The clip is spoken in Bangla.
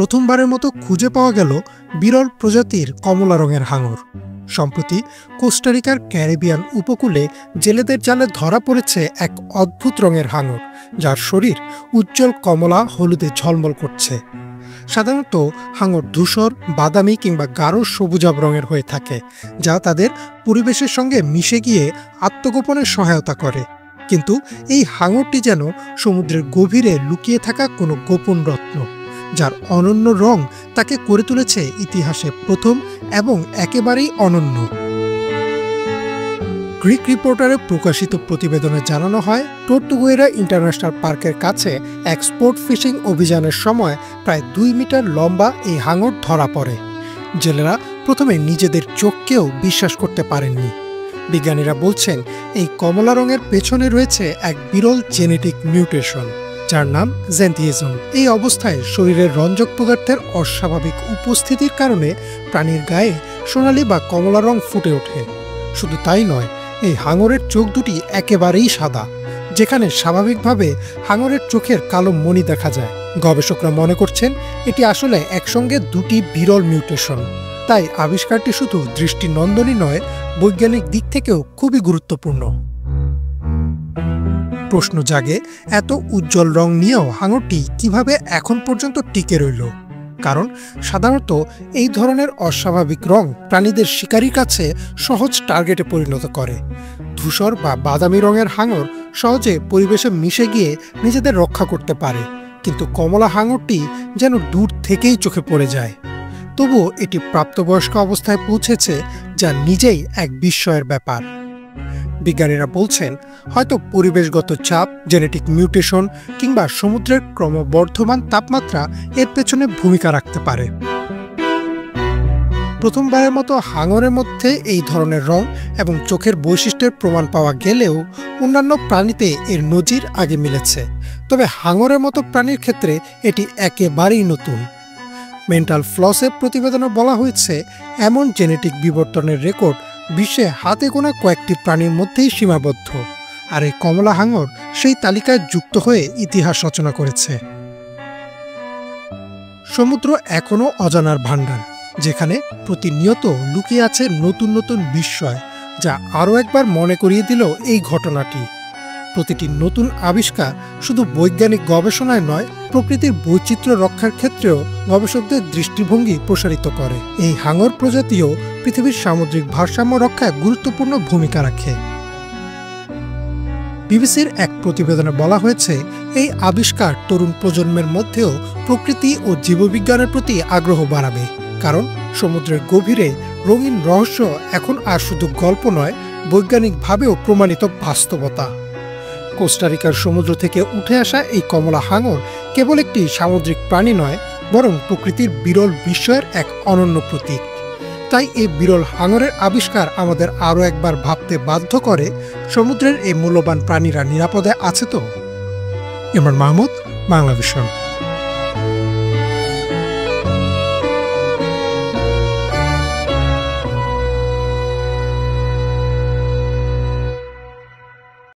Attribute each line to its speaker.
Speaker 1: প্রথমবারের মতো খুঁজে পাওয়া গেল বিরল প্রজাতির কমলা রঙের হাঙর। সম্প্রতি কোস্টারিকার ক্যারিবিয়ান উপকূলে জেলেদের জালে ধরা পড়েছে এক অদ্ভুত রঙের হাঙর, যার শরীর উজ্জ্বল কমলা হলুদে ঝলমল করছে। সাধারণত হাঙর ধূসর, বাদামি কিংবা গাঢ় সবুজাভ রঙের হয়ে থাকে, যা তাদের পরিবেশের সঙ্গে মিশে গিয়ে আত্মগোপনের সহায়তা করে। কিন্তু এই হাঙরটি যেন সমুদ্রের গভীরে লুকিয়ে থাকা কোনো গোপন রত্ন, যার অনন্য রং তাকে করে তুলেছে ইতিহাসে প্রথম এবং একেবারেই অনন্য। গ্রিক রিপোর্টারে প্রকাশিত প্রতিবেদনে জানানো হয়, টর্টুগুয়েরা ইন্টারন্যাশনাল পার্কের কাছে এক স্পোর্ট ফিশিং অভিযানের সময় প্রায় 2 মিটার লম্বা এই হাঙর ধরা পড়ে। জেলেরা প্রথমে নিজেদের চোখকেও বিশ্বাস করতে পারেননি। বিজ্ঞানীরা বলছেন, এই কমলা রঙের পেছনে রয়েছে এক বিরল জেনেটিক মিউটেশন, যার নাম জেন্থিজম। এই অবস্থায় শরীরের রঞ্জক পদার্থের অস্বাভাবিক উপস্থিতির কারণে প্রাণীর গায়ে সোনালি বা কমলা রং ফুটে ওঠে। শুধু তাই নয়, এই হাঙরের চোখ দুটি একেবারেই সাদা, যেখানে স্বাভাবিকভাবে হাঙরের চোখের কালো মণি দেখা যায়। গবেষকরা মনে করছেন এটি আসলে একসঙ্গে দুটি বিরল মিউটেশন। তাই আবিষ্কারটি শুধু দৃষ্টিনন্দনই নয়, বৈজ্ঞানিক দিক থেকেও খুবই গুরুত্বপূর্ণ। প্রশ্ন জাগে, এত উজ্জ্বল রং নিয়েও হাঙরটি কিভাবে এখন পর্যন্ত টিকে রইল? কারণ সাধারণত এই ধরনের অস্বাভাবিক রং প্রাণীদের শিকারীর কাছে সহজ টার্গেটে পরিণত করে। ধূসর বা বাদামি রঙের হাঙর সহজে পরিবেশে মিশে গিয়ে নিজেদের রক্ষা করতে পারে, কিন্তু কমলা হাঙরটি যেন দূর থেকেই চোখে পড়ে যায়। তবুও এটি প্রাপ্তবয়স্ক অবস্থায় পৌঁছেছে, যা নিজেই এক বিস্ময়ের ব্যাপার। বিজ্ঞানীরা বলছেন, হয়তো পরিবেশগত চাপ, জেনেটিক মিউটেশন কিংবা সমুদ্রের ক্রমবর্ধমান তাপমাত্রা এর পেছনে ভূমিকা রাখতে পারে। প্রথমবারের মতো হাঙরের মধ্যে এই ধরনের রং এবং চোখের বৈশিষ্ট্যের প্রমাণ পাওয়া গেলেও অন্যান্য প্রাণীতে এর নজির আগে মিলেছে। তবে হাঙরের মতো প্রাণীর ক্ষেত্রে এটি একেবারেই নতুন। মেন্টাল ফ্লসের প্রতিবেদনে বলা হয়েছে, এমন জেনেটিক বিবর্তনের রেকর্ড বিশ্বে হাতে গোনা কয়েকটি প্রাণীর মধ্যেই সীমাবদ্ধ, আর এই কমলা হাঙর সেই তালিকায় যুক্ত হয়ে ইতিহাস রচনা করেছে। সমুদ্র এখনও অজানার ভাণ্ডার, যেখানে প্রতিনিয়ত লুকিয়ে আছে নতুন নতুন বিস্ময়, যা আরও একবার মনে করিয়ে দিল এই ঘটনাটি। প্রতিটি নতুন আবিষ্কার শুধু বৈজ্ঞানিক গবেষণায় নয়, প্রকৃতির বৈচিত্র্য রক্ষার ক্ষেত্রেও গবেষকদের দৃষ্টিভঙ্গি প্রসারিত করে। এই হাঙর প্রজাতিও পৃথিবীর সামুদ্রিক ভারসাম্য রক্ষায় গুরুত্বপূর্ণ ভূমিকা রাখে। বিবিসির এক প্রতিবেদনে বলা হয়েছে, এই আবিষ্কার তরুণ প্রজন্মের মধ্যেও প্রকৃতি ও জীববিজ্ঞানের প্রতি আগ্রহ বাড়াবে, কারণ সমুদ্রের গভীরে রঙিন রহস্য এখন আর শুধু গল্প নয়, বৈজ্ঞানিকভাবেও প্রমাণিত বাস্তবতা। কোস্টারিকার সমুদ্র থেকে উঠে আসা এই কমলা হাঙর কেবল একটি সামুদ্রিক প্রাণী নয়, বরং প্রকৃতির বিরল বিস্ময়ের এক অনন্য প্রতীক। তাই এই বিরল হাঙরের আবিষ্কার আমাদের আরও একবার ভাবতে বাধ্য করে, সমুদ্রের এই মূল্যবান প্রাণীরা নিরাপদে আছে তো? ইমরান মাহমুদ, বাংলা ভিশন।